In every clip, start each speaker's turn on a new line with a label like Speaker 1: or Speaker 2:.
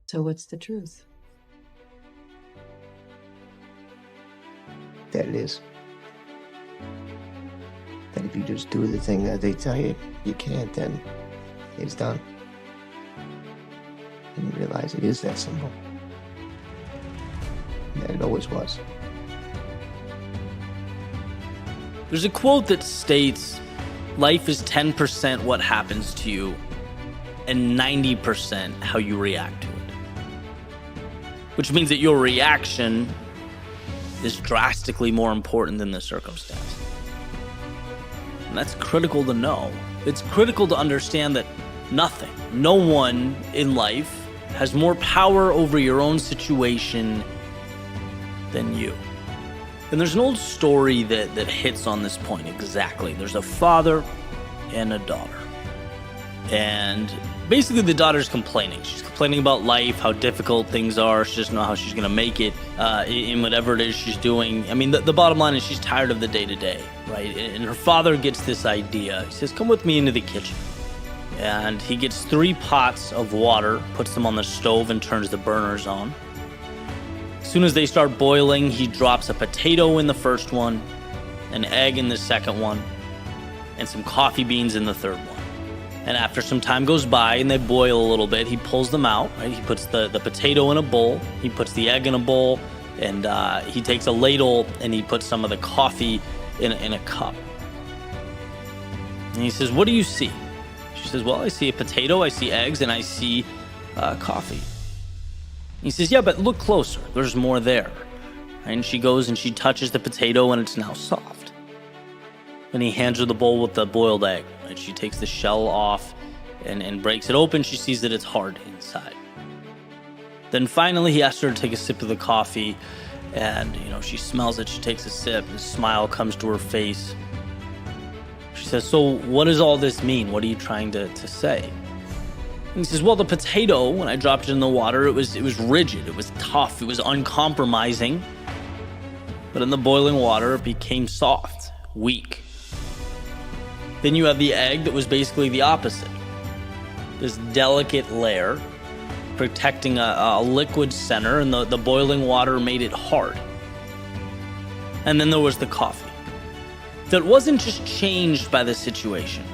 Speaker 1: So what's the truth?
Speaker 2: That it is. That if you just do the thing that they tell you you can't, then it's done. And you realize it is that simple. That it always was.
Speaker 3: There's a quote that states, life is 10% what happens to you and 90% how you react to it. Which means that your reaction is drastically more important than the circumstance. And that's critical to know. It's critical to understand that no one in life has more power over your own situation than you. And there's an old story that hits on this point exactly. There's a father and a daughter. And basically the daughter's complaining. She's complaining about life, how difficult things are. She doesn't know how she's going to make it in whatever it is she's doing. I mean, the bottom line is she's tired of the day-to-day, right? And her father gets this idea. He says, come with me into the kitchen. And he gets 3 pots of water, puts them on the stove and turns the burners on. As soon as they start boiling, he drops a potato in the first one, an egg in the second one, and some coffee beans in the third one. And after some time goes by and they boil a little bit, he pulls them out, right? He puts the potato in a bowl, he puts the egg in a bowl, and he takes a ladle and he puts some of the coffee in a cup. And he says, what do you see? She says, well, I see a potato, I see eggs, and I see coffee. He says, yeah, but look closer. There's more there. And she goes and she touches the potato and it's now soft. And he hands her the bowl with the boiled egg. And she takes the shell off and breaks it open. She sees that it's hard inside. Then finally he asks her to take a sip of the coffee. And, she smells it. She takes a sip. And a smile comes to her face. She says, so what does all this mean? What are you trying to say? And he says, well, the potato, when I dropped it in the water, it was rigid, it was tough, it was uncompromising. But in the boiling water, it became soft, weak. Then you have the egg that was basically the opposite. This delicate layer protecting a liquid center, and the boiling water made it hard. And then there was the coffee. That wasn't just changed by the situation.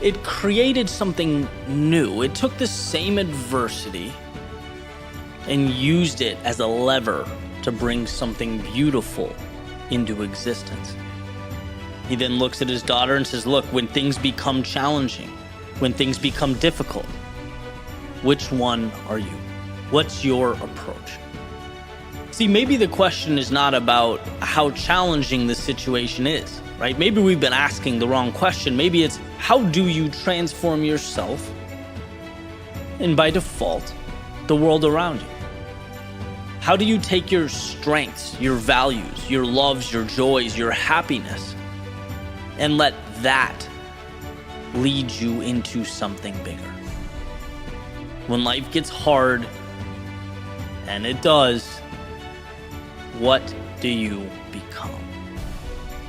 Speaker 3: It created something new. It took the same adversity and used it as a lever to bring something beautiful into existence. He then looks at his daughter and says, look, when things become challenging, when things become difficult, which one are you? What's your approach? See, maybe the question is not about how challenging the situation is, right? Maybe we've been asking the wrong question. Maybe it's, how do you transform yourself and by default, the world around you? How do you take your strengths, your values, your loves, your joys, your happiness, and let that lead you into something bigger? When life gets hard, and it does, what do you become?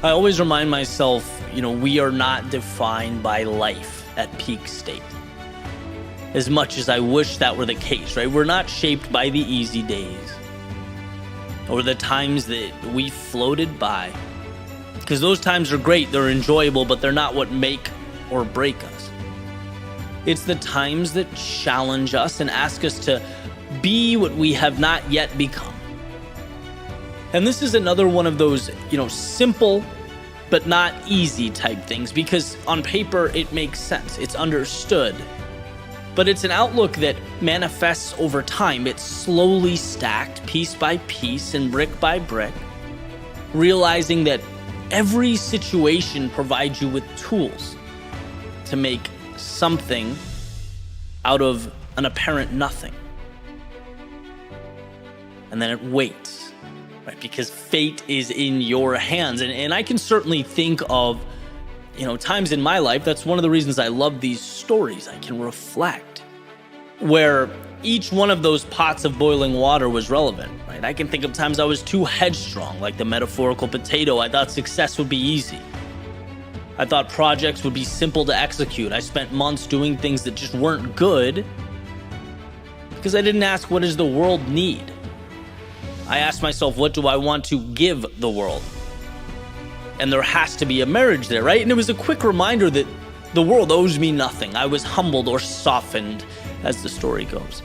Speaker 3: I always remind myself, we are not defined by life at peak state. As much as I wish that were the case, right? We're not shaped by the easy days or the times that we floated by. Because those times are great, they're enjoyable, but they're not what make or break us. It's the times that challenge us and ask us to be what we have not yet become. And this is another one of those, simple but not easy type things, because on paper it makes sense, it's understood. But it's an outlook that manifests over time. It's slowly stacked piece by piece and brick by brick, realizing that every situation provides you with tools to make something out of an apparent nothing. And then it waits, right? Because fate is in your hands. And I can certainly think of, times in my life, that's one of the reasons I love these stories. I can reflect where each one of those pots of boiling water was relevant, right? I can think of times I was too headstrong, like the metaphorical potato. I thought success would be easy. I thought projects would be simple to execute. I spent months doing things that just weren't good Because I didn't ask, what does the world need? I asked myself, what do I want to give the world? And there has to be a marriage there, right? And it was a quick reminder that the world owes me nothing. I was humbled or softened, as the story goes.